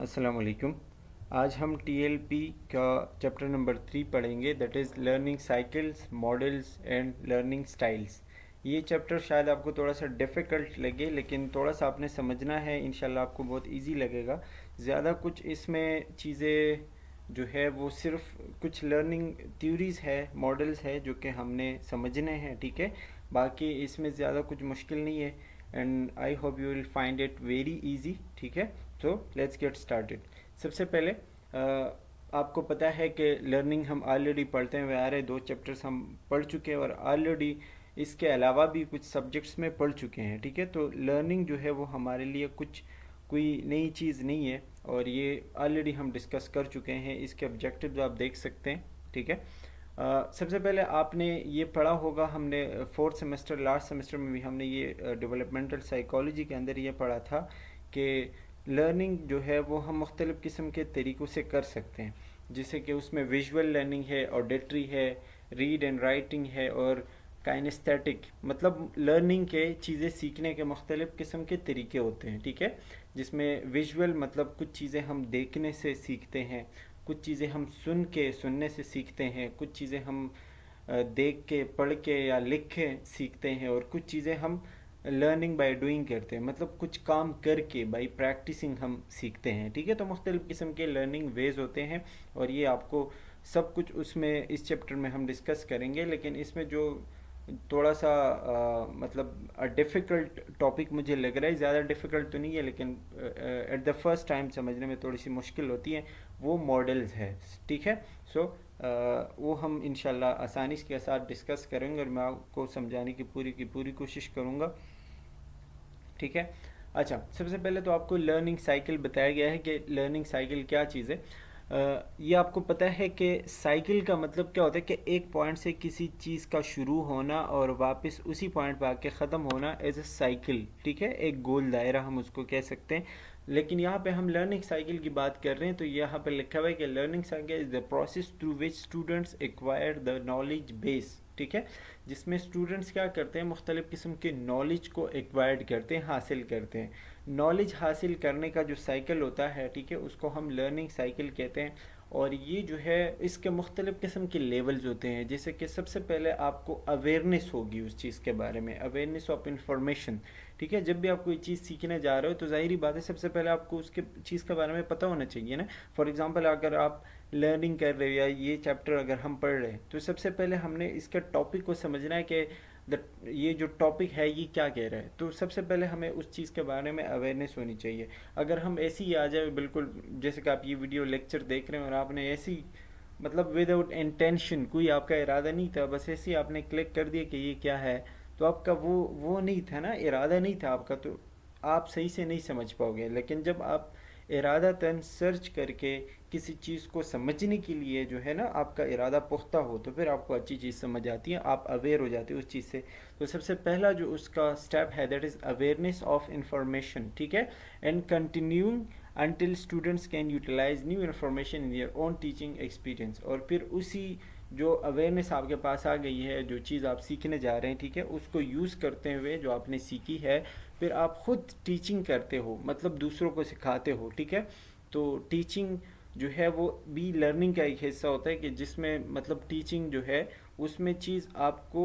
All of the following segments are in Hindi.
अस्सलाम वालेकुम। आज हम टीएलपी का चैप्टर नंबर 3 पढ़ेंगे, that is learning cycles, models and learning styles. ये चैप्टर शायद आपको थोड़ा सा डिफ़िकल्ट लगे, लेकिन थोड़ा सा आपने समझना है, इंशाल्लाह आपको बहुत इजी लगेगा। ज़्यादा कुछ इसमें चीज़ें जो है वो सिर्फ कुछ लर्निंग थ्योरीज़ है, मॉडल्स है जो कि हमने समझने हैं, ठीक है। बाकी इसमें ज़्यादा कुछ मुश्किल नहीं है and I hope you will find it very easy, ठीक है। तो लेट्स गेट स्टार्टेड। सबसे पहले आपको पता है कि लर्निंग हम ऑलरेडी पढ़ते हुए आ रहे, 2 चैप्टर्स हम पढ़ चुके हैं और ऑलरेडी इसके अलावा भी कुछ सब्जेक्ट्स में पढ़ चुके हैं, ठीक है। तो लर्निंग जो है वो हमारे लिए कुछ कोई नई चीज़ नहीं है और ये ऑलरेडी हम डिस्कस कर चुके हैं। इसके ऑब्जेक्टिव्स आप देख सकते हैं, ठीक है। सबसे पहले आपने ये पढ़ा होगा, हमने फोर्थ सेमेस्टर लास्ट सेमेस्टर में भी हमने ये डेवलपमेंटल साइकोलॉजी के अंदर ये पढ़ा था कि लर्निंग जो है वो हम मुख्तलिफ़ किस्म के तरीक़ों से कर सकते हैं, जैसे कि उसमें विजुअल लर्निंग है, ऑडिटरी है, रीड एंड राइटिंग है और काइनेस्थेटिक, मतलब लर्निंग के चीज़ें सीखने के मुख्तलिफ़ किस्म के तरीके होते हैं, ठीक है। जिसमें विजुअल मतलब कुछ चीज़ें हम देखने से सीखते हैं, कुछ चीज़ें हम सुनने से सीखते हैं, कुछ चीज़ें हम देख के, पढ़ के या लिख के सीखते हैं और कुछ चीज़ें हम लर्निंग बाय डूइंग करते हैं, मतलब कुछ काम करके बाय प्रैक्टिसिंग हम सीखते हैं, ठीक है। तो मुख्तलिफ़ किस्म के लर्निंग वेज होते हैं और ये आपको सब कुछ उसमें इस चैप्टर में हम डिस्कस करेंगे। लेकिन इसमें जो थोड़ा सा मतलब डिफ़िकल्ट टॉपिक मुझे लग रहा है, ज़्यादा डिफ़िकल्ट तो नहीं है लेकिन एट द फर्स्ट टाइम समझने में थोड़ी सी मुश्किल होती है, वो मॉडल्स है, ठीक है। सो वो हम इंशाल्लाह आसानी के साथ डिस्कस करेंगे और मैं आपको समझाने की पूरी कोशिश करूँगा, ठीक है। अच्छा, सबसे पहले तो आपको लर्निंग साइकिल बताया गया है कि लर्निंग साइकिल क्या चीज़ है। ये आपको पता है कि साइकिल का मतलब क्या होता है कि एक पॉइंट से किसी चीज़ का शुरू होना और वापस उसी पॉइंट पर आके ख़त्म होना एज अ साइकिल, ठीक है। एक गोल दायरा हम उसको कह सकते हैं। लेकिन यहाँ पे हम लर्निंग साइकिल की बात कर रहे हैं तो यहाँ पे लिखा हुआ है कि learning cycle is the process through which students acquire the knowledge base, ठीक है। जिसमें स्टूडेंट्स क्या करते हैं, मुख्तलिफ़ किस्म के नॉलेज को एक्वायर्ड करते हैं, हासिल करते हैं। नॉलेज हासिल करने का जो साइकिल होता है, ठीक है, उसको हम लर्निंग साइकिल कहते हैं। और ये जो है इसके मुख्तलिफ़ किस्म के लेवल्स होते हैं, जैसे कि सबसे पहले आपको अवेयरनेस होगी उस चीज़ के बारे में, अवेयरनेस ऑफ इंफॉर्मेशन, ठीक है। जब भी आप कोई चीज़ सीखने जा रहे हो तो ज़ाहिरी बात है सबसे पहले आपको उसके चीज़ के बारे में पता होना चाहिए ना। फॉर एग्ज़ाम्पल अगर आप लर्निंग कर रहे हो या ये चैप्टर अगर हम पढ़ रहे हैं तो सबसे पहले हमने इसके टॉपिक को समझना है कि ये जो टॉपिक है ये क्या कह रहा है। तो सबसे पहले हमें उस चीज़ के बारे में अवेयरनेस होनी चाहिए। अगर हम ऐसे ही आ जाए बिल्कुल, जैसे कि आप ये वीडियो लेक्चर देख रहे हैं और आपने ऐसी मतलब विदाउट इंटेंशन, कोई आपका इरादा नहीं था, बस ऐसे ही आपने क्लिक कर दिया कि ये क्या है, तो आपका वो नहीं था ना, इरादा नहीं था आपका, तो आप सही से नहीं समझ पाओगे। लेकिन जब आप इरादतन सर्च करके किसी चीज़ को समझने के लिए जो है ना आपका इरादा पुख्ता हो तो फिर आपको अच्छी चीज़ समझ आती है, आप अवेयर हो जाते हो उस चीज़ से। तो सबसे पहला जो उसका स्टेप है that is awareness of information, ठीक है। And continuing until students can utilize new information in their own teaching experience। और फिर उसी जो अवेयरनेस आपके पास आ गई है, जो चीज़ आप सीखने जा रहे हैं, ठीक है, उसको यूज़ करते हुए जो आपने सीखी है फिर आप खुद टीचिंग करते हो, मतलब दूसरों को सिखाते हो, ठीक है। तो टीचिंग जो है वो भी लर्निंग का एक हिस्सा होता है कि जिसमें मतलब टीचिंग जो है उसमें चीज़ आपको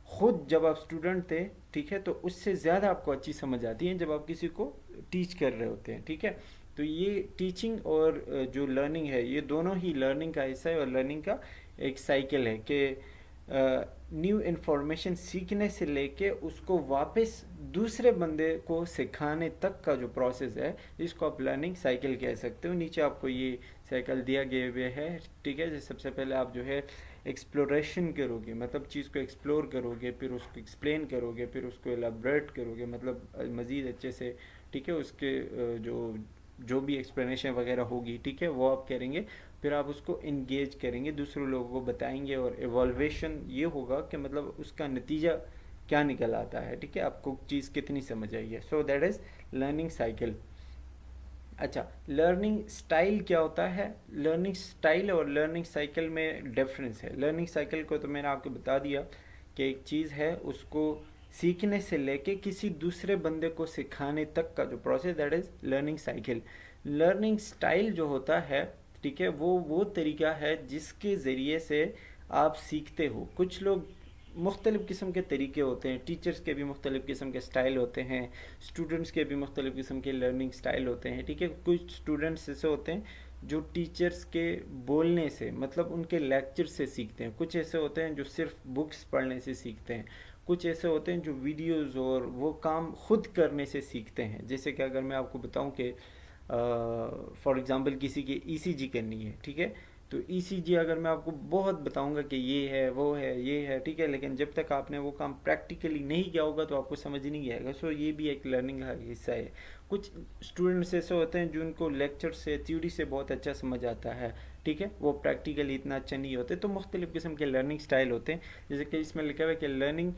खुद जब आप स्टूडेंट थे, ठीक है, तो उससे ज़्यादा आपको अच्छी समझ आती है जब आप किसी को टीच कर रहे होते हैं, ठीक है। तो ये टीचिंग और जो लर्निंग है ये दोनों ही लर्निंग का हिस्सा है और लर्निंग का एक साइकिल है कि न्यू इन्फॉर्मेशन सीखने से लेके उसको वापस दूसरे बंदे को सिखाने तक का जो प्रोसेस है इसको आप लर्निंग साइकिल कह सकते हो। नीचे आपको ये साइकिल दिया गया हुआ है, ठीक है। जैसे सबसे पहले आप जो है एक्सप्लोरेशन करोगे, मतलब चीज़ को एक्सप्लोर करोगे, फिर उसको एक्सप्लेन करोगे, फिर उसको एलाबरेट करोगे, मतलब मज़ीद अच्छे से, ठीक है, उसके जो भी एक्सप्लेनेशन वगैरह होगी, ठीक है, वो आप करेंगे। फिर आप उसको इंगेज करेंगे, दूसरे लोगों को बताएंगे और एवॉल्वेशन ये होगा कि मतलब उसका नतीजा क्या निकल आता है, ठीक है, आपको चीज़ कितनी समझ आई है। So that is learning cycle. अच्छा, लर्निंग स्टाइल क्या होता है? लर्निंग स्टाइल और लर्निंग साइकिल में डिफरेंस है। लर्निंग साइकिल को तो मैंने आपको बता दिया कि एक चीज़ है उसको सीखने से लेके किसी दूसरे बंदे को सिखाने तक का जो process that is learning cycle. Learning style जो होता है, ठीक है, वो तरीका है जिसके ज़रिए से आप सीखते हो। कुछ लोग मुख्तलिफ़ किस्म के तरीके होते हैं, टीचर्स के भी मुख्तलिफ़ किस्म के स्टाइल होते हैं, स्टूडेंट्स के भी मुख्तलिफ़ किस्म के लर्निंग स्टाइल होते हैं, ठीक है। कुछ स्टूडेंट्स ऐसे होते हैं जो टीचर्स के बोलने से, मतलब उनके लेक्चर से सीखते हैं। कुछ ऐसे होते हैं जो सिर्फ बुक्स पढ़ने से सीखते हैं। कुछ ऐसे होते हैं जो वीडियोस और वो काम खुद करने से सीखते हैं। जैसे कि अगर मैं आपको बताऊं कि फॉर एग्ज़ाम्पल किसी की ईसीजी करनी है, ठीक है, तो ईसीजी अगर मैं आपको बहुत बताऊंगा कि ये है वो है ये है, ठीक है, लेकिन जब तक आपने वो काम प्रैक्टिकली नहीं किया होगा तो आपको समझ नहीं आएगा। सो ये भी एक लर्निंग का हिस्सा है। कुछ स्टूडेंट्स ऐसे होते हैं जो उनको लेक्चर से, थ्योरी से बहुत अच्छा समझ आता है, ठीक है, वो प्रैक्टिकली इतना अच्छा नहीं होते। तो मुख्तलिफ़ किस्म के लर्निंग स्टाइल होते हैं। जैसे कि इसमें लिखा हुआ है कि learning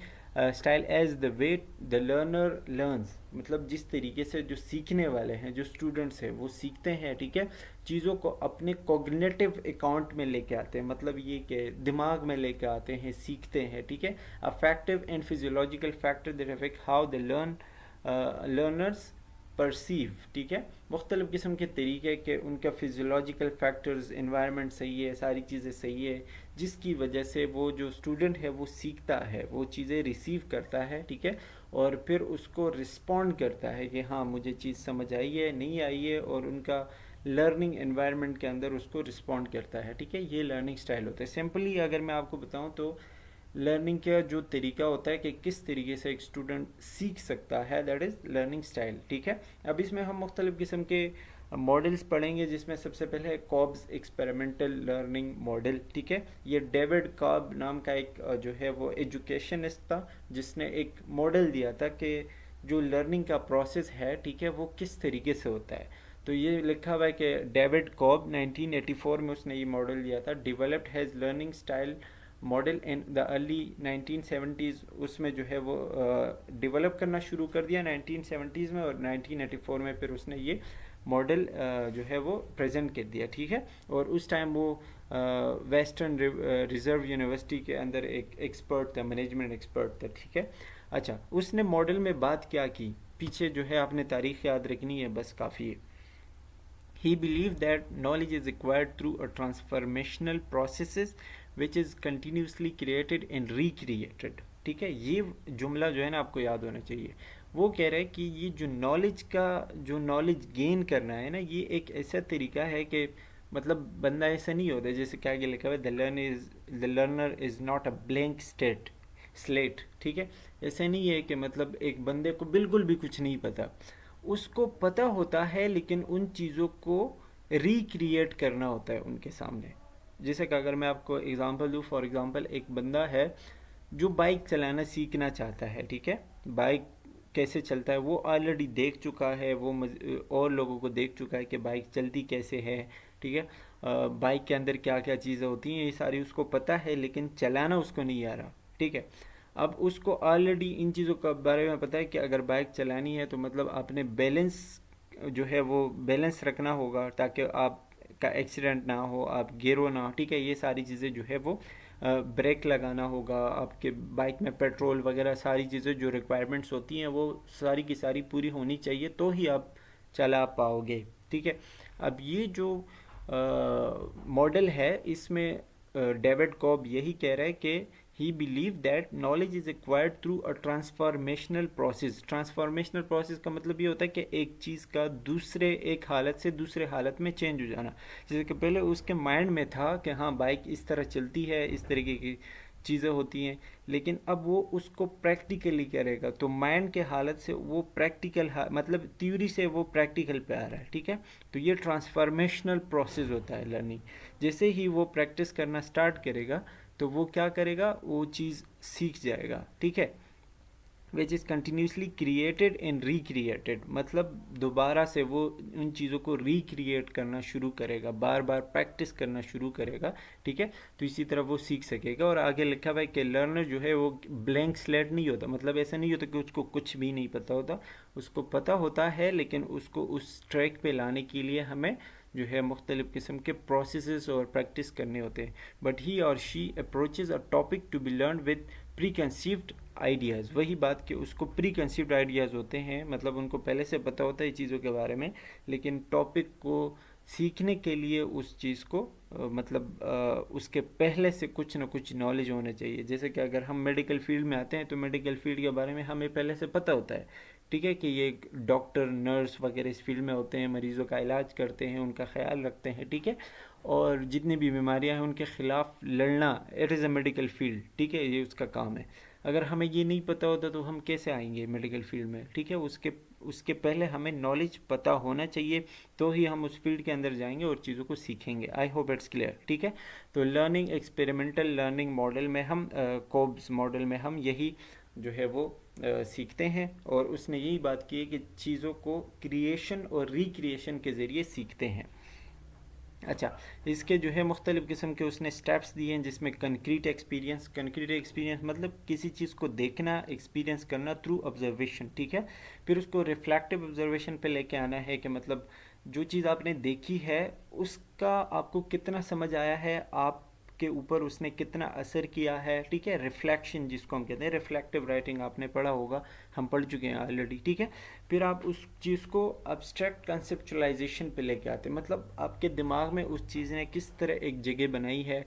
style as the way the learner learns, मतलब जिस तरीके से जो सीखने वाले हैं, जो स्टूडेंट्स हैं, वो सीखते हैं, ठीक है, चीज़ों को अपने कॉग्निटिव अकाउंट में लेके आते हैं, मतलब ये कि दिमाग में लेके आते हैं, सीखते हैं, ठीक है। Affective and physiological factor that affect how the learners perceive, ठीक है। मुख्तलिफ़ किस्म के तरीके के उनका फिजियोलॉजिकल फैक्टर्स, इन्वायरमेंट सही है, सारी चीज़ें सही है, जिसकी वजह से वो जो स्टूडेंट है वो सीखता है, वो चीज़ें रिसीव करता है, ठीक है, और फिर उसको रिस्पॉन्ड करता है कि हाँ मुझे चीज़ समझ आई है, नहीं आई है, और उनका लर्निंग एनवायरनमेंट के अंदर उसको रिस्पॉन्ड करता है, ठीक है। ये लर्निंग स्टाइल होता है। सिंपली अगर मैं आपको बताऊं तो लर्निंग का जो तरीका होता है कि किस तरीके से एक स्टूडेंट सीख सकता है, दैट इज़ लर्निंग स्टाइल, ठीक है। अब इसमें हम मुख्तलिफ़ किस्म के मॉडल्स पढ़ेंगे, जिसमें सबसे पहले है कॉब्स एक्सपेरिमेंटल लर्निंग मॉडल, ठीक है। ये डेविड कॉब नाम का एक जो है वो एजुकेशनिस्ट था, जिसने एक मॉडल दिया था कि जो लर्निंग का प्रोसेस है, ठीक है, वो किस तरीके से होता है। तो ये लिखा हुआ है कि डेविड कॉब 1984 में उसने ये मॉडल दिया था। Developed has learning style model in the early 1970s, उसमें जो है वो डेवलप करना शुरू कर दिया 1970s में, और 1984 में फिर उसने ये मॉडल जो है वो प्रेजेंट कर दिया, ठीक है। और उस टाइम वो वेस्टर्न रिजर्व यूनिवर्सिटी के अंदर एक एक्सपर्ट था, मैनेजमेंट एक्सपर्ट था, ठीक है। अच्छा, उसने मॉडल में बात क्या की, पीछे जो है आपने तारीख याद रखनी है, बस काफ़ी है। He believed that knowledge is acquired through a transformational processes which is continuously created and recreated, ठीक है। ये जुमला जो है ना आपको याद होना चाहिए। वो कह रहा है कि ये जो नॉलेज गेन करना है ना, ये एक ऐसा तरीका है कि मतलब बंदा ऐसा नहीं होता, जैसे क्या लिखा हुआ है, the learner is not a blank slate, ठीक है। ऐसा नहीं है कि मतलब एक बंदे को बिल्कुल भी कुछ नहीं पता, उसको पता होता है, लेकिन उन चीज़ों को रिक्रिएट करना होता है उनके सामने। जैसे कि अगर मैं आपको एग्जांपल दूँ, फॉर एग्जांपल एक बंदा है जो बाइक चलाना सीखना चाहता है, ठीक है, बाइक कैसे चलता है वो ऑलरेडी देख चुका है, वो और लोगों को देख चुका है कि बाइक चलती कैसे है, ठीक है, बाइक के अंदर क्या क्या चीज़ें होती हैं ये सारी उसको पता है, लेकिन चलाना उसको नहीं आ रहा, ठीक है। अब उसको ऑलरेडी इन चीज़ों के बारे में पता है कि अगर बाइक चलानी है तो मतलब आपने बैलेंस जो है वो बैलेंस रखना होगा ताकि आप का एक्सीडेंट ना हो, आप गिरो ना हो, ठीक है। ये सारी चीज़ें जो है वो ब्रेक लगाना होगा, आपके बाइक में पेट्रोल वगैरह सारी चीज़ें जो रिक्वायरमेंट्स होती हैं वो सारी की सारी पूरी होनी चाहिए, तो ही आप चला पाओगे, ठीक है। अब ये जो मॉडल है, इसमें डेविड कॉब यही कह रहा है कि ही believe that knowledge is acquired through a transformational process. Transformational process का मतलब ये होता है कि एक चीज़ का एक हालत से दूसरे हालत में चेंज हो जाना। जैसे कि पहले उसके माइंड में था कि हाँ बाइक इस तरह चलती है, इस तरीके की चीज़ें होती हैं, लेकिन अब वो उसको प्रैक्टिकली करेगा, तो माइंड के हालत से वो मतलब थ्योरी से वो प्रैक्टिकल पे आ रहा है, ठीक है। तो ये ट्रांसफॉर्मेशनल प्रोसेस होता है लर्निंग। जैसे ही वो प्रैक्टिस करना स्टार्ट करेगा तो वो क्या करेगा, वो चीज़ सीख जाएगा, ठीक है। Which is continuously created and recreated, मतलब दोबारा से वो उन चीज़ों को रिक्रिएट करना शुरू करेगा, बार बार प्रैक्टिस करना शुरू करेगा, ठीक है। तो इसी तरह वो सीख सकेगा। और आगे लिखा हुआ है कि लर्नर जो है वो ब्लैंक स्लेट नहीं होता, मतलब ऐसा नहीं होता कि उसको कुछ भी नहीं पता होता, उसको पता होता है, लेकिन उसको उस ट्रैक पे लाने के लिए हमें जो है मुख्तलिफ़ किस्म के प्रोसेसेस और प्रैक्टिस करने होते हैं। बट ही और she approaches a topic to be learn with preconceived ideas, वही बात कि उसको प्री कंसीव्ड आइडियाज़ होते हैं, मतलब उनको पहले से पता होता है चीज़ों के बारे में, लेकिन टॉपिक को सीखने के लिए उस चीज़ को उसके पहले से कुछ ना कुछ नॉलेज होना चाहिए। जैसे कि अगर हम मेडिकल फील्ड में आते हैं तो मेडिकल फील्ड के बारे में हमें पहले से पता होता है, ठीक है, कि ये डॉक्टर नर्स वगैरह इस फील्ड में होते हैं, मरीज़ों का इलाज करते हैं, उनका ख्याल रखते हैं, ठीक है, और जितनी भी बीमारियां हैं उनके ख़िलाफ़ लड़ना, it is a medical field, ठीक है, ये उसका काम है। अगर हमें ये नहीं पता होता तो हम कैसे आएंगे मेडिकल फील्ड में, ठीक है, उसके उसके पहले हमें नॉलेज पता होना चाहिए, तो ही हम उस फील्ड के अंदर जाएंगे और चीज़ों को सीखेंगे। आई होप इट्स क्लियर, ठीक है। तो लर्निंग एक्सपेरिमेंटल लर्निंग मॉडल में हम कोब्स मॉडल में हम यही जो है वो सीखते हैं, और उसने यही बात की है कि चीज़ों को क्रिएशन और रिक्रिएशन के ज़रिए सीखते हैं। अच्छा, इसके जो है मुख्तलिफ़ किस्म के उसने स्टेप्स दिए हैं, जिसमें कंक्रीट एक्सपीरियंस मतलब किसी चीज़ को देखना, एक्सपीरियंस करना थ्रू ऑब्जर्वेशन, ठीक है। फिर उसको रिफ्लेक्टिव ऑब्जर्वेशन पे लेके आना है कि मतलब जो चीज़ आपने देखी है उसका आपको कितना समझ आया है, आपके ऊपर उसने कितना असर किया है, ठीक है। रिफ्लेक्शन जिसको हम कहते हैं, रिफ्लेक्टिव राइटिंग आपने पढ़ा होगा, हम पढ़ चुके हैं ऑलरेडी, ठीक है। फिर आप उस चीज़ को अब्स्ट्रैक्ट कंसेप्चुलाइजेशन पे लेके आते हैं, मतलब आपके दिमाग में उस चीज़ ने किस तरह एक जगह बनाई है,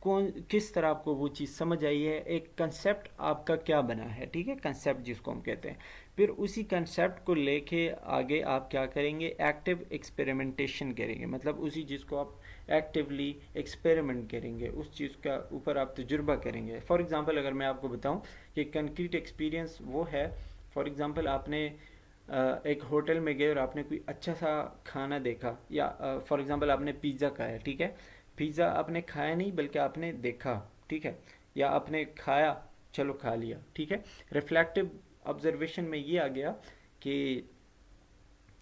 कौन किस तरह आपको वो चीज़ समझ आई है, एक कंसेप्ट आपका क्या बना है, ठीक है, कंसेप्ट जिसको हम कहते हैं। फिर उसी कंसेप्ट को लेके आगे आप क्या करेंगे, एक्टिव एक्सपेरिमेंटेशन करेंगे, मतलब उसी चीज़ को आप एक्टिवली एक्सपेरिमेंट करेंगे, उस चीज़ का ऊपर आप तजुर्बा करेंगे। फॉर एग्ज़ाम्पल अगर मैं आपको बताऊं कि कंक्रीट एक्सपीरियंस वो है, फॉर एग्ज़ाम्पल आपने एक होटल में गए और आपने कोई अच्छा सा खाना देखा, या फॉर एग्ज़ाम्पल आपने पिज़्ज़ा खाया, ठीक है। पिज़्ज़ा आपने खाया नहीं बल्कि आपने देखा, ठीक है, या आपने खाया, चलो खा लिया, ठीक है। रिफ्लेक्टिव ऑब्जर्वेशन में ये आ गया कि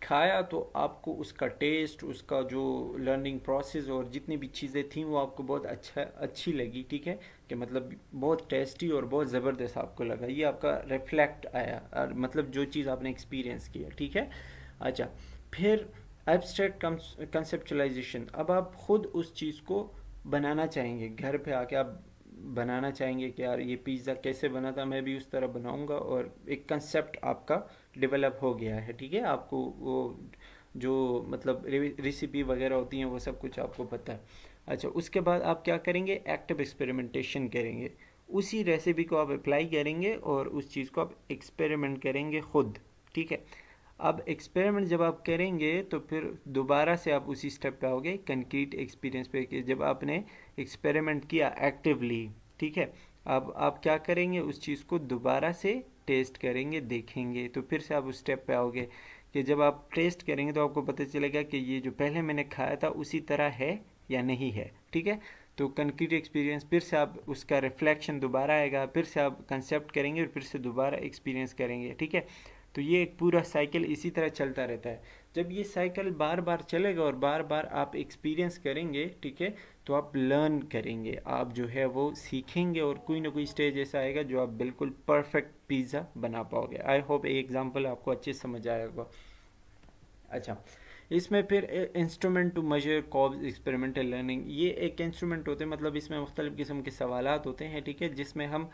खाया तो आपको उसका टेस्ट, उसका जो लर्निंग प्रोसेस और जितनी भी चीज़ें थी वो आपको बहुत अच्छी लगी, ठीक है, कि मतलब बहुत टेस्टी और बहुत ज़बरदस्त आपको लगा, ये आपका रिफ्लेक्ट आया, और मतलब जो चीज़ आपने एक्सपीरियंस किया, ठीक है। अच्छा, फिर एब्स्ट्रैक्ट कंसेप्चुलाइजेशन, अब आप खुद उस चीज़ को बनाना चाहेंगे, घर पे आके आप बनाना चाहेंगे कि यार ये पिज़्ज़ा कैसे बना था, मैं भी उस तरह बनाऊंगा, और एक कंसेप्ट आपका डेवलप हो गया है, ठीक है। आपको वो जो मतलब रेसिपी वगैरह होती हैं वो सब कुछ आपको पता है। अच्छा, उसके बाद आप क्या करेंगे, एक्टिव एक्सपेरिमेंटेशन करेंगे, उसी रेसिपी को आप अप्लाई करेंगे और उस चीज़ को आप एक्सपेरिमेंट करेंगे खुद, ठीक है। अब एक्सपेरिमेंट जब आप करेंगे तो फिर दोबारा से आप उसी स्टेप पे आओगे, कंक्रीट एक्सपीरियंस पे, कि जब आपने एक्सपेरिमेंट किया एक्टिवली, ठीक है, अब आप क्या करेंगे, उस चीज़ को दोबारा से टेस्ट करेंगे, देखेंगे, तो फिर से आप उस स्टेप पे आओगे कि जब आप टेस्ट करेंगे तो आपको पता चलेगा कि ये जो पहले मैंने खाया था उसी तरह है या नहीं है, ठीक है। तो कंक्रीट एक्सपीरियंस, फिर से आप उसका रिफ्लेक्शन दोबारा आएगा, फिर से आप कंसेप्ट करेंगे और फिर से दोबारा एक्सपीरियंस करेंगे, ठीक है। तो ये एक पूरा साइकिल इसी तरह चलता रहता है। जब ये साइकिल बार बार चलेगा और बार बार आप एक्सपीरियंस करेंगे, ठीक है, तो आप लर्न करेंगे, आप जो है वो सीखेंगे, और कोई ना कोई स्टेज ऐसा आएगा जो आप बिल्कुल परफेक्ट पिज़्ज़ा बना पाओगे। आई होप ये एग्जांपल आपको अच्छे से समझ आएगा। अच्छा, इसमें फिर instrument to measure Kolb's experimental learning, ये एक इंस्ट्रूमेंट होते हैं, मतलब इसमें मुख्तलिफ किस्म के सवालात होते हैं, ठीक है, जिसमें हम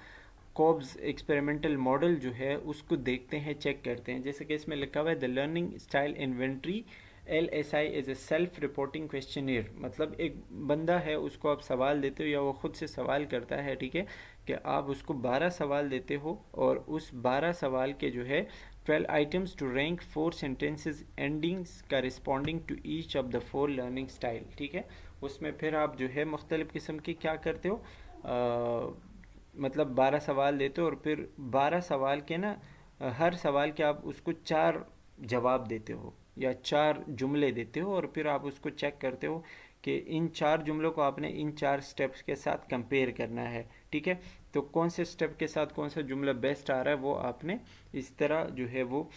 कॉब्स एक्सपेरिमेंटल मॉडल जो है उसको देखते हैं, चेक करते हैं। जैसे कि इसमें लिखा हुआ है the learning style inventory LSI is a self reporting questionnaire, मतलब एक बंदा है उसको आप सवाल देते हो या वो ख़ुद से सवाल करता है, ठीक है, कि आप उसको 12 सवाल देते हो और उस 12 सवाल के जो है 12 items to rank 4 sentences endings corresponding to each of the 4 learning style, ठीक है। उसमें फिर आप जो है मुख्तलिफ़ किस्म के क्या करते हो, मतलब 12 सवाल देते हो और फिर 12 सवाल के ना हर सवाल के आप उसको 4 जवाब देते हो या 4 जुमले देते हो, और फिर आप उसको चेक करते हो कि इन 4 जुमलों को आपने इन 4 स्टेप्स के साथ कंपेयर करना है, ठीक है। तो कौन से स्टेप के साथ कौन सा जुमला बेस्ट आ रहा है वो आपने इस तरह जो है वो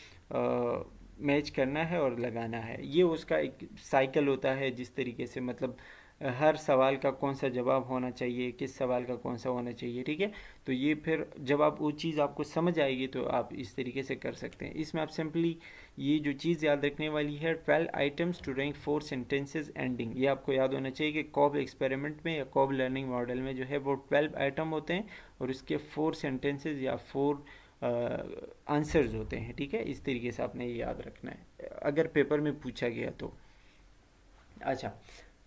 मैच करना है और लगाना है। ये उसका एक साइकिल होता है, जिस तरीके से मतलब हर सवाल का कौन सा जवाब होना चाहिए, किस सवाल का कौन सा होना चाहिए, ठीक है। तो ये फिर जब आप वो चीज़ आपको समझ आएगी तो आप इस तरीके से कर सकते हैं। इसमें आप सिंपली ये जो चीज़ याद रखने वाली है, 12 items to rank 4 sentences ending, ये आपको याद होना चाहिए कि कॉब एक्सपेरिमेंट में या कॉब लर्निंग मॉडल में जो है वो 12 आइटम होते हैं और उसके 4 सेंटेंसेस या 4 आंसर्स होते हैं, ठीक है। इस तरीके से आपने ये याद रखना है अगर पेपर में पूछा गया तो। अच्छा,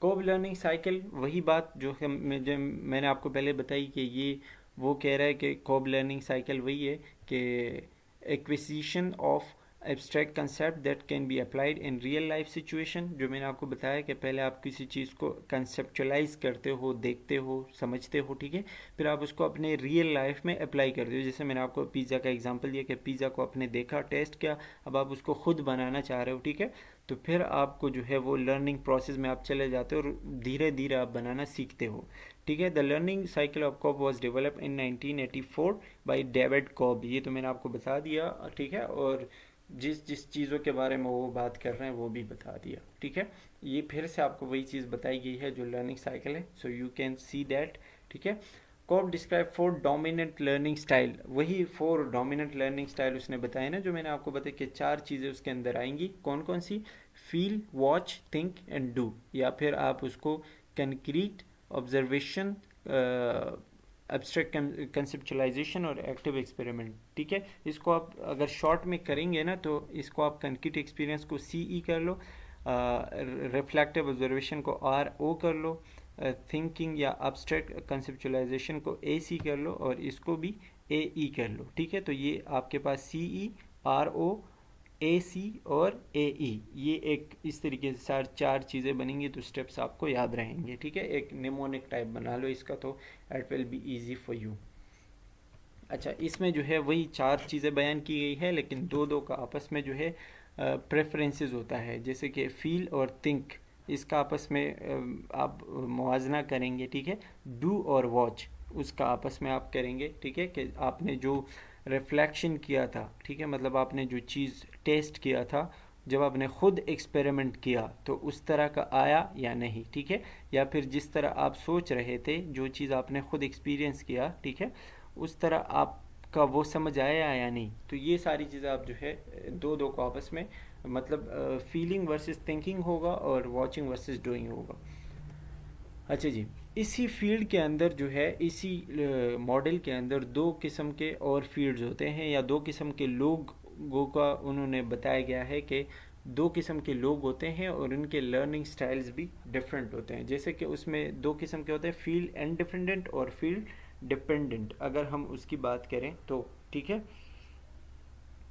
कोब लर्निंग साइकिल, वही बात जो जो मैंने आपको पहले बताई कि ये वो कह रहा है कि कोब लर्निंग साइकिल वही है कि acquisition of abstract concept that can be applied in real life situation. जो मैंने आपको बताया कि पहले आप किसी चीज़ को कंसेप्चुलाइज करते हो, देखते हो, समझते हो, ठीक है, फिर आप उसको अपने रियल लाइफ में अप्लाई करते हो। जैसे मैंने आपको पिज़्ज़ा का एग्जांपल दिया कि पिज़्ज़ा को आपने देखा, टेस्ट किया, अब आप उसको खुद बनाना चाह रहे हो, ठीक है। तो फिर आपको जो है वो लर्निंग प्रोसेस में आप चले जाते हो और धीरे धीरे आप बनाना सीखते हो, ठीक है। The learning cycle of Kolb was develop in 1984 by David Kolb, ये तो मैंने आपको बता दिया, ठीक है। और जिस जिस चीज़ों के बारे में वो बात कर रहे हैं वो भी बता दिया, ठीक है। ये फिर से आपको वही चीज़ बताई गई है जो लर्निंग साइकिल है, so you can see that, ठीक है। Kolb describe 4 dominant learning style, वही 4 डोमिनेंट लर्निंग स्टाइल उसने बताया ना, जो मैंने आपको बताया कि 4 चीज़ें उसके अंदर आएंगी, कौन कौन सी, feel, watch, think and do, या फिर आप उसको कंक्रीट, ऑब्जर्वेशन, एब्स्ट्रैक्ट कंसेप्चुलाइजेशन और एक्टिव एक्सपेरिमेंट, ठीक है। इसको आप अगर शॉर्ट में करेंगे ना तो इसको आप कंक्रीट एक्सपीरियंस को CE कर लो, रिफ्लेक्टिव ऑब्जर्वेशन को RO कर लो, थिंकिंग या अब्स्ट्रैक्ट कंसेप्चुलाइजेशन को AC कर लो और इसको भी AE कर लो, ठीक है। तो ये आपके पास CE, RO, AC और AE, ये एक इस तरीके से 4 चीज़ें बनेंगी तो स्टेप्स आपको याद रहेंगे, ठीक है। एक निमोनिक टाइप बना लो इसका तो it will be easy for you. अच्छा, इसमें जो है वही 4 चीज़ें बयान की गई है, लेकिन दो दो का आपस में जो है प्रेफरेंसेस होता है। जैसे कि फील और थिंक, इसका आपस में आप मुवाजना करेंगे, ठीक है। डू और वॉच, उसका आपस में आप करेंगे, ठीक है, कि आपने जो रिफ्लेक्शन किया था, ठीक है, मतलब आपने जो चीज़ टेस्ट किया था, जब आपने खुद एक्सपेरिमेंट किया तो उस तरह का आया या नहीं, ठीक है। या फिर जिस तरह आप सोच रहे थे, जो चीज़ आपने खुद एक्सपीरियंस किया, ठीक है, उस तरह आपका वो समझ आया या नहीं। तो ये सारी चीज़ें आप जो है दो दो को आपस में, मतलब फीलिंग वर्सेस थिंकिंग होगा और वॉचिंग वर्सेस डूइंग होगा। अच्छा जी, इसी फील्ड के अंदर जो है, इसी मॉडल के अंदर 2 किस्म के और फील्ड्स होते हैं या 2 किस्म के लोगों का उन्होंने बताया गया है कि 2 किस्म के लोग होते हैं और उनके लर्निंग स्टाइल्स भी डिफरेंट होते हैं। जैसे कि उसमें 2 किस्म के होते हैं, फील्ड इंडिपेंडेंट और फील्ड डिपेंडेंट, अगर हम उसकी बात करें तो, ठीक है।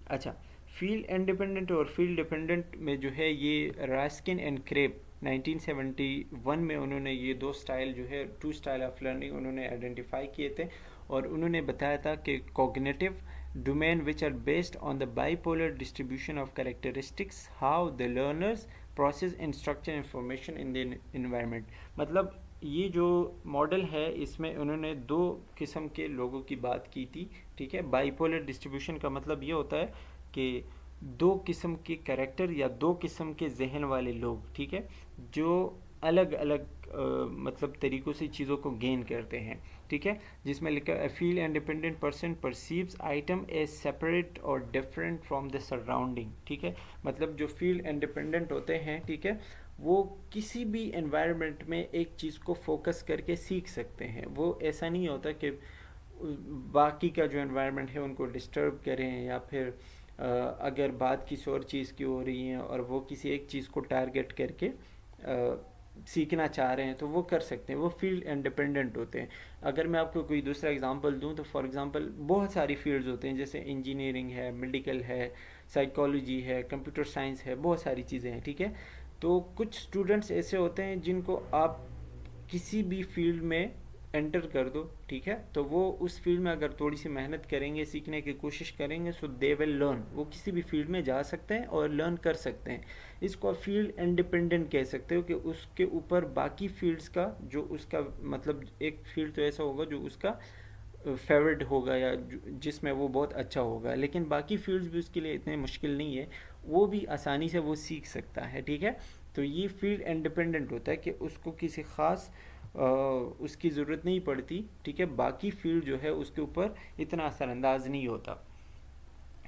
अच्छा, फील्ड इंडिपेंडेंट और फील्ड डिपेंडेंट में जो है ये रास्किन एंड क्रेप 1971 में उन्होंने ये 2 स्टाइल जो है, 2 स्टाइल ऑफ लर्निंग उन्होंने आइडेंटिफाई किए थे और उन्होंने बताया था कि cognitive domain which are based on the bipolar distribution of characteristics, how the learners process and structure information in the environment. मतलब ये जो मॉडल है इसमें उन्होंने 2 किस्म के लोगों की बात की थी, ठीक है। बाइपोलर डिस्ट्रीब्यूशन का मतलब ये होता है कि 2 किस्म के कैरेक्टर या 2 किस्म के जहन वाले लोग, ठीक है, जो अलग अलग मतलब तरीक़ों से चीज़ों को गेन करते हैं, ठीक है। जिसमें लिखा है field independent person perceives item as separate और डिफरेंट फ्रॉम द सराउंडिंग, ठीक है। मतलब जो फील्ड इंडिपेंडेंट होते हैं, ठीक है, वो किसी भी एनवायरनमेंट में एक चीज़ को फोकस करके सीख सकते हैं। वो ऐसा नहीं होता कि बाकी का जो एनवायरनमेंट है उनको डिस्टर्ब करें या फिर अगर बात किसी और चीज़ की हो रही है और वो किसी एक चीज़ को टारगेट करके सीखना चाह रहे हैं तो वो कर सकते हैं, वो फील्ड इंडिपेंडेंट होते हैं। अगर मैं आपको कोई दूसरा एग्जांपल दूं तो फॉर एग्जांपल बहुत सारी फील्ड्स होते हैं, जैसे इंजीनियरिंग है, मेडिकल है, साइकोलॉजी है, कंप्यूटर साइंस है, बहुत सारी चीज़ें हैं, ठीक है। तो कुछ स्टूडेंट्स ऐसे होते हैं जिनको आप किसी भी फील्ड में एंटर कर दो, ठीक है, तो वो उस फील्ड में अगर थोड़ी सी मेहनत करेंगे, सीखने की कोशिश करेंगे, सो दे विल लर्न, वो किसी भी फील्ड में जा सकते हैं और लर्न कर सकते हैं। इसको आप फील्ड इंडिपेंडेंट कह सकते हो कि उसके ऊपर बाकी फील्ड्स का जो उसका मतलब एक फील्ड तो ऐसा होगा जो उसका फेवरेट होगा या जिसमें वो बहुत अच्छा होगा, लेकिन बाकी फील्ड्स भी उसके लिए इतने मुश्किल नहीं है, वो भी आसानी से वो सीख सकता है, ठीक है। तो ये फील्ड इंडिपेंडेंट होता है कि उसको किसी ख़ास उसकी ज़रूरत नहीं पड़ती, ठीक है, बाकी फील्ड जो है उसके ऊपर इतना असरअंदाज नहीं होता।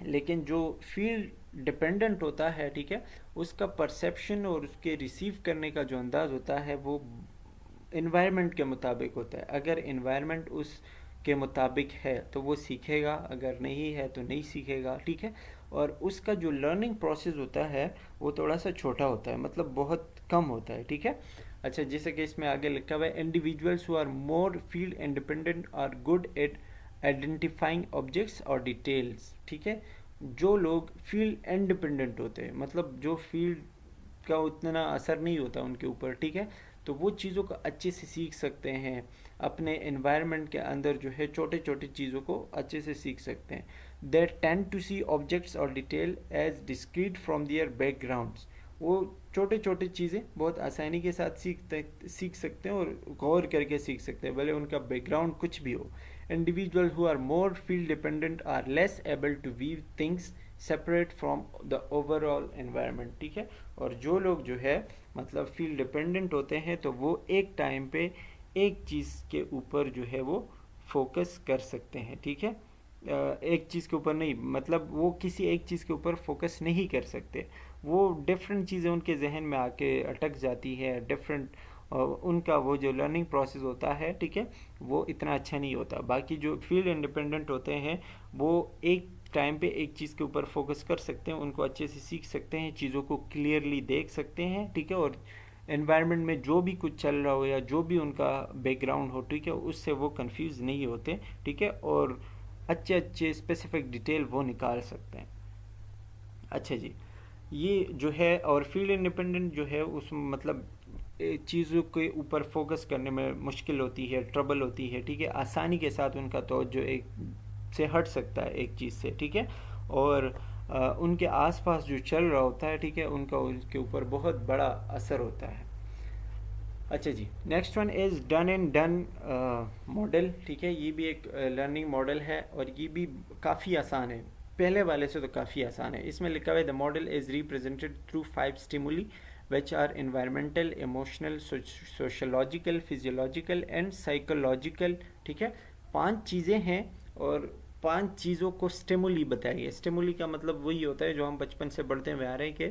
लेकिन जो फील्ड डिपेंडेंट होता है, ठीक है, उसका परसेप्शन और उसके रिसीव करने का जो अंदाज़ होता है वो इन्वायरमेंट के मुताबिक होता है। अगर इन्वायरमेंट उस के मुताबिक है तो वो सीखेगा, अगर नहीं है तो नहीं सीखेगा, ठीक है। और उसका जो लर्निंग प्रोसेस होता है वो थोड़ा सा छोटा होता है, मतलब बहुत कम होता है, ठीक है। अच्छा, जैसे कि इसमें आगे लिखा हुआ है, individuals who are more field independent are good at identifying objects और डिटेल्स, ठीक है। जो लोग फील्ड इंडिपेंडेंट होते हैं, मतलब जो फील्ड का उतना असर नहीं होता उनके ऊपर, ठीक है, तो वो चीज़ों को अच्छे से सीख सकते हैं, अपने एनवायरनमेंट के अंदर जो है छोटे छोटे चीज़ों को अच्छे से सीख सकते हैं। They tend to see objects और detail as discrete from their backgrounds. वो छोटे छोटे चीज़ें बहुत आसानी के साथ सीख सकते हैं और गौर करके सीख सकते हैं, भले उनका बैकग्राउंड कुछ भी हो। Individual who are more field dependent are less able to view things separate from the overall environment, ठीक है। और जो लोग जो है मतलब फील्ड डिपेंडेंट होते हैं तो वो एक टाइम पे एक चीज़ के ऊपर जो है वो फोकस कर सकते हैं, ठीक है। एक चीज़ के ऊपर नहीं, मतलब वो किसी एक चीज़ के ऊपर फोकस नहीं कर सकते, वो डिफरेंट चीज़ें उनके जहन में आके अटक जाती है, डिफरेंट उनका वो जो लर्निंग प्रोसेस होता है, ठीक है, वो इतना अच्छा नहीं होता। बाकी जो फील्ड इंडिपेंडेंट होते हैं वो एक टाइम पे एक चीज़ के ऊपर फोकस कर सकते हैं, उनको अच्छे से सीख सकते हैं, चीज़ों को क्लियरली देख सकते हैं, ठीक है। और एनवायरनमेंट में जो भी कुछ चल रहा हो या जो भी उनका बैकग्राउंड हो, ठीक है, उससे वो कंफ्यूज नहीं होते, ठीक है, और अच्छे अच्छे स्पेसिफिक डिटेल वो निकाल सकते हैं। अच्छा जी, ये जो है और फील्ड इंडिपेंडेंट जो है उस मतलब चीज़ों के ऊपर फोकस करने में मुश्किल होती है, ट्रबल होती है, ठीक है, आसानी के साथ उनका तो जो एक से हट सकता है एक चीज़ से, ठीक है। और उनके आसपास जो चल रहा होता है, ठीक है, उनका उनके ऊपर बहुत बड़ा असर होता है। अच्छा जी, next one is Dunn and Dunn model, ठीक है। ये भी एक लर्निंग मॉडल है और ये भी काफ़ी आसान है, पहले वाले से तो काफ़ी आसान है। इसमें लिखा हुआ है the model is represented through 5 stimuli which are environmental, emotional, sociological, physiological and psychological, ठीक है। 5 चीज़ें हैं और 5 चीज़ों को स्टिमुली बताया गया। स्टिमुली का मतलब वही होता है जो हम बचपन से बढ़ते हुए आ रहे हैं कि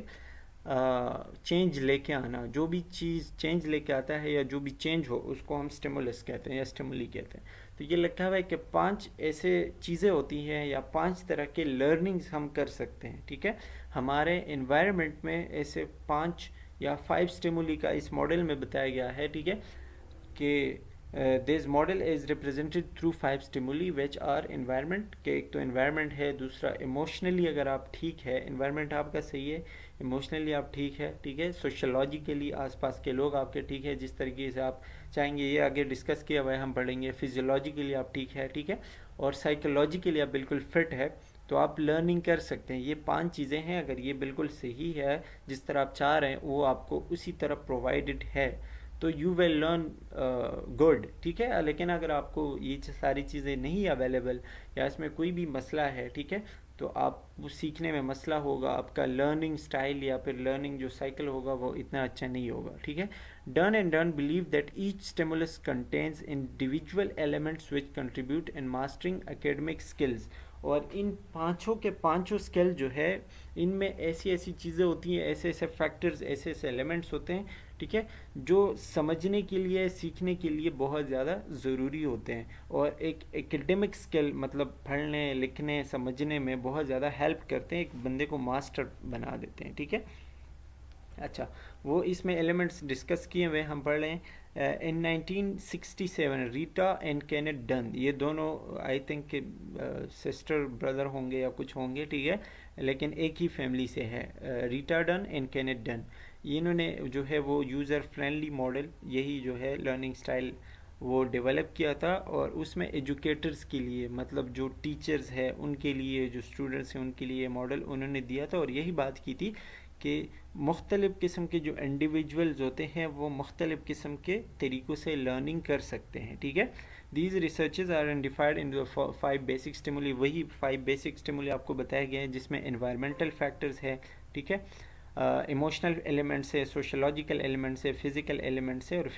चेंज लेके आना, जो भी चीज़ चेंज लेके आता है या जो भी चेंज हो उसको हम स्टिमुलस कहते हैं या स्टिमुली कहते हैं। तो ये लिखा हुआ है कि 5 ऐसे चीज़ें होती हैं या 5 तरह के लर्निंग्स हम कर सकते हैं, ठीक है। हमारे इन्वायरमेंट में ऐसे 5 या 5 स्टिमुली का इस मॉडल में बताया गया है, ठीक है, कि this model is represented through 5 stimuli which are environment, के एक तो इन्वायरमेंट है, दूसरा इमोशनली अगर आप ठीक है, इन्वायरमेंट आपका सही है, इमोशनली आप ठीक है, ठीक है, सोशलॉजिकली आसपास के लोग आपके ठीक है, जिस तरीके से आप चाहेंगे ये आगे डिस्कस किया हुआ है हम पढ़ेंगे। फिजियोलॉजिकली आप ठीक है, ठीक है, और साइकोलॉजिकली आप बिल्कुल फिट है, तो आप लर्निंग कर सकते हैं। ये 5 चीज़ें हैं, अगर ये बिल्कुल सही है, जिस तरह आप चाह रहे हैं वो आपको उसी तरह प्रोवाइडेड है, तो यू विल लर्न गुड, ठीक है। लेकिन अगर आपको ये सारी चीज़ें नहीं अवेलेबल या इसमें कोई भी मसला है, ठीक है, तो आप वो सीखने में मसला होगा, आपका लर्निंग स्टाइल या फिर लर्निंग जो साइकिल होगा वो इतना अच्छा नहीं होगा, ठीक है। Done and done believe that each stimulus contains individual elements which contribute in mastering academic skills. और इन पांचों के पांचों स्किल जो है इनमें ऐसी ऐसी चीज़ें होती हैं, ऐसे ऐसे फैक्टर्स, ऐसे ऐसे एलिमेंट्स होते हैं, ठीक है, जो समझने के लिए सीखने के लिए बहुत ज़्यादा ज़रूरी होते हैं और एक एकेडमिक स्किल मतलब पढ़ने लिखने समझने में बहुत ज़्यादा हेल्प करते हैं, एक बंदे को मास्टर बना देते हैं, ठीक है। अच्छा, वो इसमें एलिमेंट्स डिस्कस किए हुए हम पढ़ रहे हैं। इन 1967 रीटा एंड केनेथ डन, ये दोनों आई थिंक सिस्टर ब्रदर होंगे या कुछ होंगे, ठीक है, लेकिन एक ही फैमिली से है। Rita done and Kenneth done, ये इन्होंने जो है वो यूज़र फ्रेंडली मॉडल, यही जो है लर्निंग स्टाइल वो डेवलप किया था और उसमें एजुकेटर्स के लिए मतलब जो टीचर्स है उनके लिए, जो स्टूडेंट्स हैं उनके लिए मॉडल उन्होंने दिया था। और यही बात की थी कि मुख्तलिफ़ किस्म के जो इंडिविजुअल्स होते हैं वो मुख्तलिफ़ किस्म के तरीक़ों से लर्निंग कर सकते हैं, ठीक है। These researches are identified in 5 basic stimuli, वही 5 बेसिक स्टिमुली आपको बताया गया है जिसमें इन्वायरमेंटल फैक्टर्स है, ठीक है, इमोशनल एलिमेंट्स है, सोशोलॉजिकल एलिमेंट्स है, फिज़िकल एलिमेंट्स है और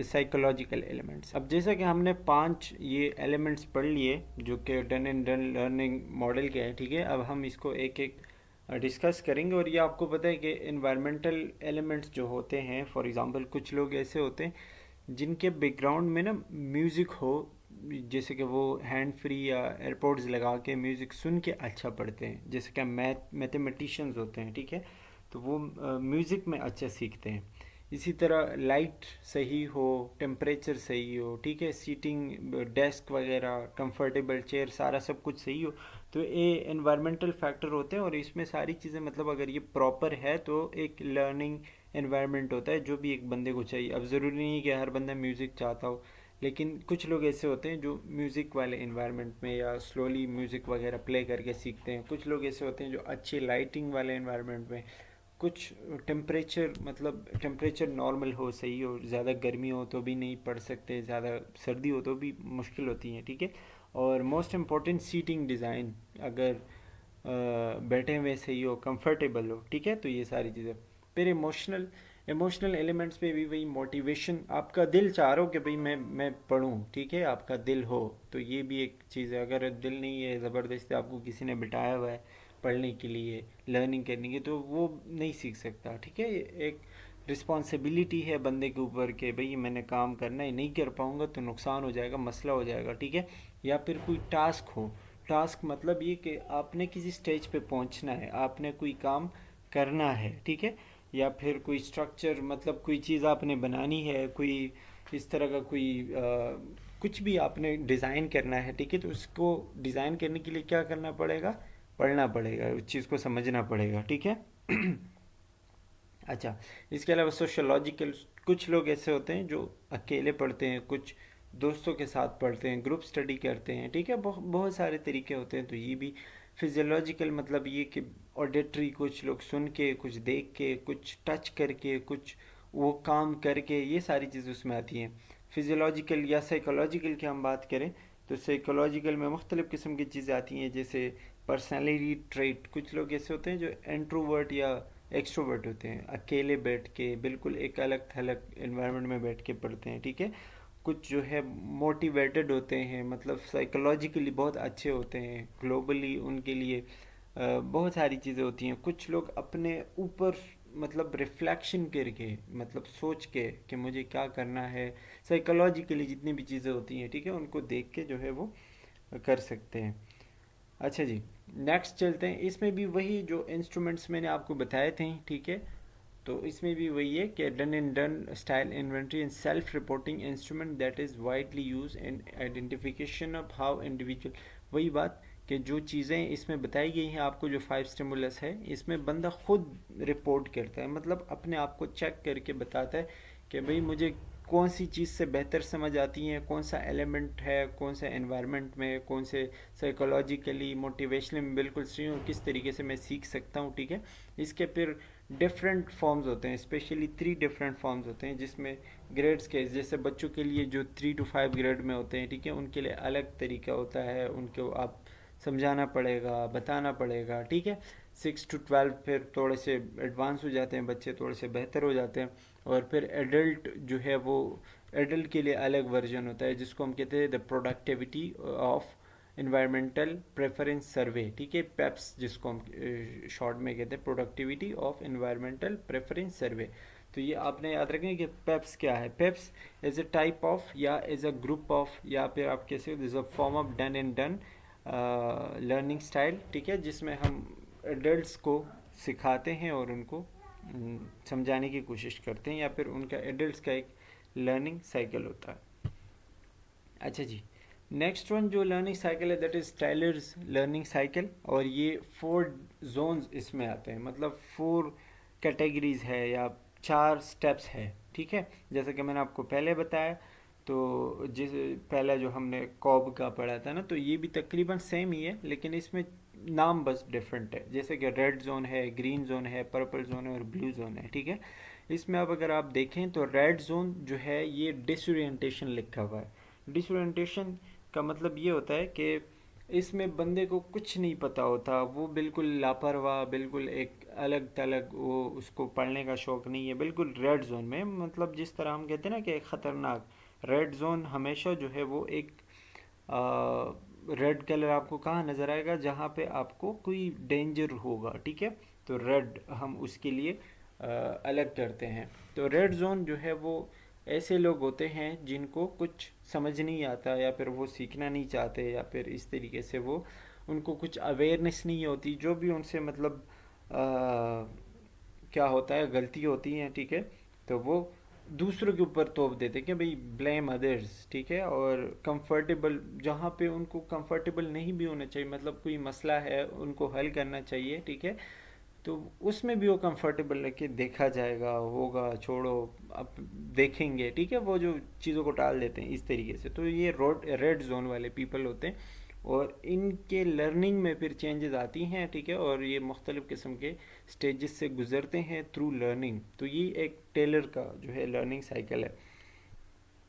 साइकोलॉजिकल एलिमेंट्स। अब जैसा कि हमने 5 ये एलिमेंट्स पढ़ लिए जो कि done and Dunn learning model के हैं, ठीक है। अब हम इसको एक एक डिस्कस करेंगे। और ये आपको पता है कि इन्वायरमेंटल एलिमेंट्स जो होते हैं, फॉर एग्जांपल कुछ लोग ऐसे होते हैं जिनके बैकग्राउंड में ना म्यूज़िक हो, जैसे कि वो हैंड फ्री या एयरपोर्ट्स लगा के म्यूज़िक सुन के अच्छा पढ़ते हैं, जैसे कि मैथमेटिशियंस होते हैं, ठीक है। तो वो म्यूज़िक में अच्छा सीखते हैं। इसी तरह लाइट सही हो, टेम्परेचर सही हो, ठीक है, सीटिंग डेस्क वगैरह, कंफर्टेबल चेयर, सारा सब कुछ सही हो। तो ये एनवायरमेंटल फैक्टर होते हैं और इसमें सारी चीज़ें मतलब अगर ये प्रॉपर है तो एक लर्निंग एनवायरनमेंट होता है जो भी एक बंदे को चाहिए। अब ज़रूरी नहीं है कि हर बंदा म्यूज़िक चाहता हो, लेकिन कुछ लोग ऐसे होते हैं जो म्यूज़िक वाले इन्वायरमेंट में या स्लोली म्यूज़िक वगैरह प्ले करके सीखते हैं। कुछ लोग ऐसे होते हैं जो अच्छी लाइटिंग वाले इन्वायरमेंट में, कुछ टेम्परेचर मतलब टेम्परेचर नॉर्मल हो, सही हो, ज़्यादा गर्मी हो तो भी नहीं पढ़ सकते, ज़्यादा सर्दी हो तो भी मुश्किल होती है, ठीक है। और मोस्ट इम्पॉर्टेंट सीटिंग डिज़ाइन, अगर बैठे हुए सही हो, कंफर्टेबल हो, ठीक है। तो ये सारी चीज़ें। फिर इमोशनल एलिमेंट्स पे भी वही मोटिवेशन, आपका दिल चाह रहा हो कि भाई मैं पढ़ूँ, ठीक है, आपका दिल हो, तो ये भी एक चीज़ है। अगर दिल नहीं है, ज़बरदस्ती आपको किसी ने बिठाया हुआ है पढ़ने के लिए, लर्निंग करने की, तो वो नहीं सीख सकता, ठीक है। एक रिस्पॉन्सिबिलिटी है बंदे के ऊपर कि भाई मैंने काम करना है, नहीं कर पाऊँगा तो नुकसान हो जाएगा, मसला हो जाएगा, ठीक है। या फिर कोई टास्क हो, टास्क मतलब ये कि आपने किसी स्टेज पे पहुंचना है, आपने कोई काम करना है, ठीक है। या फिर कोई स्ट्रक्चर मतलब कोई चीज़ आपने बनानी है, कोई इस तरह का कोई कुछ भी आपने डिज़ाइन करना है, ठीक है। तो उसको डिज़ाइन करने के लिए क्या करना पड़ेगा, पढ़ना पड़ेगा, उस चीज़ को समझना पड़ेगा, ठीक है। अच्छा, इसके अलावा सोशोलॉजिकल, कुछ लोग ऐसे होते हैं जो अकेले पढ़ते हैं, कुछ दोस्तों के साथ पढ़ते हैं, ग्रुप स्टडी करते हैं, ठीक है। बहुत बहुत सारे तरीके होते हैं। तो ये भी फिजियोलॉजिकल मतलब ये कि ऑडिटरी, कुछ लोग सुन के, कुछ देख के, कुछ टच करके, कुछ वो काम करके, ये सारी चीज़ उसमें आती हैं। फिजियोलॉजिकल या साइकोलॉजिकल की हम बात करें तो साइकोलॉजिकल में मुख्तलिफ़ किस्म की चीज़ें आती हैं, जैसे पर्सनैलिटी ट्रेट, कुछ लोग ऐसे होते हैं जो इंट्रोवर्ट या एक्सट्रोवर्ट होते हैं, अकेले बैठ के बिल्कुल एक अलग थलग इन्वायरमेंट में बैठ के पढ़ते हैं, ठीक है। कुछ जो है मोटिवेटेड होते हैं, मतलब साइकोलॉजिकली बहुत अच्छे होते हैं, ग्लोबली उनके लिए बहुत सारी चीज़ें होती हैं। कुछ लोग अपने ऊपर मतलब रिफ्लेक्शन करके, मतलब सोच के कि मुझे क्या करना है, साइकोलॉजिकली जितनी भी चीज़ें होती हैं, ठीक है, उनको देख के जो है वो कर सकते हैं। अच्छा जी, नेक्स्ट चलते हैं। इसमें भी वही जो इंस्ट्रूमेंट्स मैंने आपको बताए थे, ठीक है। तो इसमें भी वही है कि done and done style inventory and self reporting instrument that is widely use in identification of how individual, वही बात कि जो चीज़ें इसमें बताई गई हैं आपको, जो 5 स्टिमुलस है, इसमें बंदा खुद रिपोर्ट करता है, मतलब अपने आप को चेक करके बताता है कि भाई मुझे कौन सी चीज़ से बेहतर समझ आती है, कौन सा एलिमेंट है, कौन सा एनवायरनमेंट में, कौन से साइकोलॉजिकली मोटिवेशनली में बिल्कुल सही हूँ, किस तरीके से मैं सीख सकता हूँ, ठीक है। इसके फिर डिफरेंट फॉर्म्स होते हैं, स्पेशली 3 डिफरेंट फॉर्म्स होते हैं, जिसमें ग्रेड्स के, जैसे बच्चों के लिए जो 3 to 5 ग्रेड में होते हैं, ठीक है, उनके लिए अलग तरीका होता है, उनको आप समझाना पड़ेगा, बताना पड़ेगा, ठीक है। 6 to 12 फिर थोड़े से एडवांस हो जाते हैं बच्चे, थोड़े से बेहतर हो जाते हैं। और फिर एडल्ट जो है वो, एडल्ट के लिए अलग वर्जन होता है जिसको हम कहते हैं the productivity of environmental preference survey, ठीक है, पेप्स जिसको हम शॉर्ट में कहते हैं, productivity of environmental preference survey. तो ये आपने याद रखें कि पेप्स क्या है। PEPS as a type of या एज अ ग्रुप ऑफ, या फिर आप कैसे this a form of Dunn and Dunn learning style, ठीक है, जिसमें हम एडल्ट्स को सिखाते हैं और उनको समझाने की कोशिश करते हैं, या फिर उनका एडल्ट्स का एक लर्निंग साइकिल होता है। अच्छा जी, नेक्स्ट वन जो लर्निंग साइकिल है दैट इज़ टाइलर्स लर्निंग साइकिल, और ये 4 जोन्स इसमें आते हैं, मतलब 4 कैटेगरीज है या 4 स्टेप्स है, ठीक है। जैसे कि मैंने आपको पहले बताया, तो जिस पहला जो हमने कॉब का पढ़ा था ना, तो ये भी तकरीबन सेम ही है, लेकिन इसमें नाम बस डिफरेंट है। जैसे कि रेड जोन है, ग्रीन जोन है, पर्पल जोन है और ब्लू जोन है, ठीक है। इसमें अब अगर आप देखें तो रेड जोन जो है ये डिसोरिएंटेशन लिखा हुआ है। डिसोरिएंटेशन का मतलब ये होता है कि इसमें बंदे को कुछ नहीं पता होता, वो बिल्कुल लापरवाह, बिल्कुल एक अलग थलग वो उसको पढ़ने का शौक़ नहीं है, बिल्कुल रेड जोन में, मतलब जिस तरह हम कहते हैं ना कि ख़तरनाक, रेड जोन हमेशा जो है वो एक रेड कलर आपको कहाँ नज़र आएगा, जहाँ पे आपको कोई डेंजर होगा, ठीक है। तो रेड हम उसके लिए अलग करते हैं। तो रेड जोन जो है वो ऐसे लोग होते हैं जिनको कुछ समझ नहीं आता, या फिर वो सीखना नहीं चाहते, या फिर इस तरीके से वो उनको कुछ अवेयरनेस नहीं होती, जो भी उनसे मतलब क्या होता है, गलती होती है, ठीक है। तो वो दूसरों के ऊपर तोप देते कि भाई ब्लेम अदर्स, ठीक है। और कंफर्टेबल जहाँ पे उनको कंफर्टेबल नहीं भी होना चाहिए, मतलब कोई मसला है उनको हल करना चाहिए, ठीक है, तो उसमें भी वो कंफर्टेबल रखे, देखा जाएगा, होगा, छोड़ो, अब देखेंगे, ठीक है, वो जो चीज़ों को टाल देते हैं इस तरीके से। तो ये रेड जोन वाले पीपल होते हैं, और इनके लर्निंग में फिर चेंजेस आती हैं, ठीक है, और ये मुख्तलिफ़ किस्म के स्टेजेस से गुजरते हैं थ्रू लर्निंग। तो ये एक टेलर का जो है लर्निंग साइकिल है।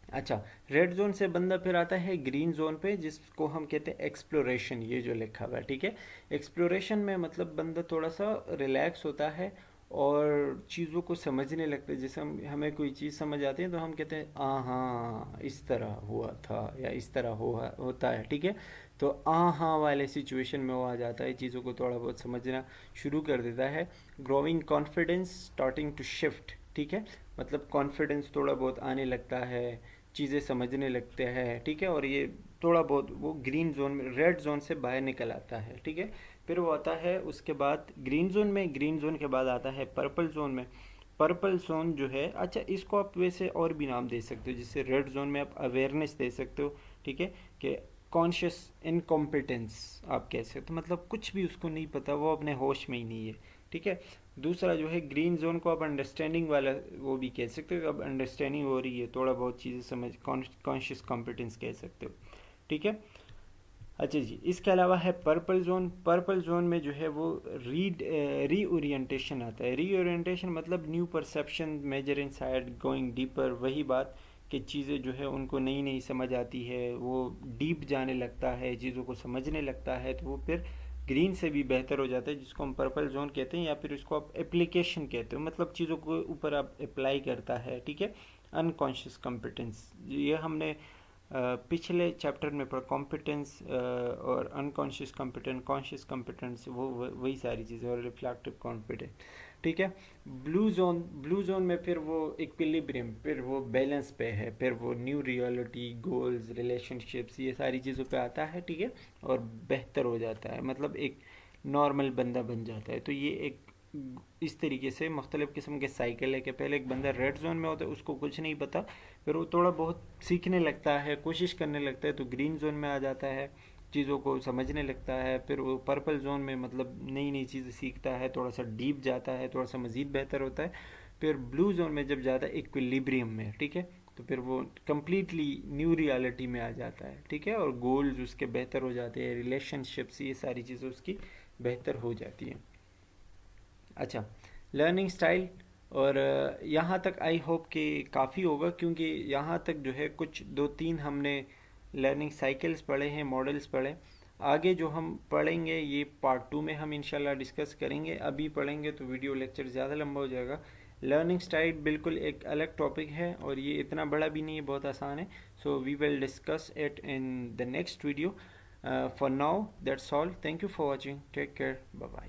अच्छा, रेड जोन से बंदा फिर आता है ग्रीन जोन पे, जिसको हम कहते हैं एक्सप्लोरेशन, ये जो लिखा हुआ है, ठीक है। एक्सप्लोरेशन में मतलब बंदा थोड़ा सा रिलैक्स होता है और चीज़ों को समझने लगता है। जैसे हम हमें कोई चीज़ समझ आती है तो हम कहते हैं हाँ इस तरह हुआ था, या इस तरह होता है, ठीक है। तो हाँ वाले सिचुएशन में वो आ जाता है, चीज़ों को थोड़ा बहुत समझना शुरू कर देता है। Growing confidence starting to shift, ठीक है, मतलब कॉन्फिडेंस थोड़ा बहुत आने लगता है, चीज़ें समझने लगते हैं, ठीक है। और ये थोड़ा बहुत वो ग्रीन जोन में, रेड जोन से बाहर निकल आता है, ठीक है। फिर वो आता है उसके बाद ग्रीन जोन में, ग्रीन जोन के बाद आता है पर्पल जोन में। पर्पल जोन जो है, अच्छा इसको आप वैसे और भी नाम दे सकते हो, जिससे रेड जोन में आप अवेयरनेस दे सकते हो, ठीक है, कि कॉन्शियस इनकॉम्पिटेंस आप कह सकते हो, मतलब कुछ भी उसको नहीं पता, वो अपने होश में ही नहीं है, ठीक है। दूसरा जो है ग्रीन जोन को आप अंडरस्टैंडिंग वाला वो भी कह सकते हो, अब अंडरस्टैंडिंग हो रही है, थोड़ा बहुत चीज़ें समझ, कॉन्शियस कॉम्पिटेंस कह सकते हो, ठीक है। अच्छा जी, इसके अलावा है पर्पल जोन। पर्पल जोन में जो है वो रीओरिएंटेशन आता है। रीओरिएंटेशन मतलब new perception, major inside, going deeper, वही बात कि चीज़ें जो है उनको नई नई समझ आती है, वो डीप जाने लगता है, चीज़ों को समझने लगता है, तो वो फिर ग्रीन से भी बेहतर हो जाता है, जिसको हम पर्पल जोन कहते हैं, या फिर इसको आप एप्लीकेशन कहते हो, मतलब चीज़ों को ऊपर आप अप्लाई करता है, ठीक है। अनकॉन्शियस कॉम्पिटेंस, ये हमने पिछले चैप्टर में पढ़ा, कॉम्पिटेंस और अनकॉन्शियस कॉम्पिटेंस, कॉन्शियस कॉम्पिटेंस, वो वही सारी चीज़ें, और रिफ्लेक्टिव कॉम्पिटेंस, ठीक है। ब्लू जोन में फिर वो इक्विलिब्रियम, फिर वो बैलेंस पे है, फिर वो न्यू रियलिटी, गोल्स, रिलेशनशिप्स, ये सारी चीज़ों पे आता है, ठीक है, और बेहतर हो जाता है, मतलब एक नॉर्मल बंदा बन जाता है। तो ये एक इस तरीके से मुख्तलिफ़ किस्म के साइकिल है कि पहले एक बंदा रेड जोन में होता है, उसको कुछ नहीं पता, फिर वो थोड़ा बहुत सीखने लगता है, कोशिश करने लगता है, तो ग्रीन जोन में आ जाता है, चीज़ों को समझने लगता है, फिर वो पर्पल जोन में मतलब नई नई चीज़ें सीखता है, थोड़ा सा डीप जाता है, थोड़ा सा मज़ीद बेहतर होता है। फिर ब्लू जोन में जब जाता है इक्विलिब्रियम में, ठीक है, तो फिर वो कम्प्लीटली न्यू रियलिटी में आ जाता है, ठीक है, और गोल्स उसके बेहतर हो जाते हैं, रिलेशनशिप्स, ये सारी चीज़ें उसकी बेहतर हो जाती हैं। अच्छा, लर्निंग स्टाइल, और यहाँ तक आई होप कि काफ़ी होगा, क्योंकि यहाँ तक जो है कुछ 2-3 हमने लर्निंग साइकिल्स पढ़े हैं, मॉडल्स पढ़े। आगे जो हम पढ़ेंगे ये पार्ट 2 में हम इंशाल्लाह डिस्कस करेंगे, अभी पढ़ेंगे तो वीडियो लेक्चर ज़्यादा लंबा हो जाएगा। लर्निंग स्टाइल बिल्कुल एक अलग टॉपिक है, और ये इतना बड़ा भी नहीं है, बहुत आसान है। So we will discuss it in the next video. For now that's all, thank you for watching, take care, bye bye.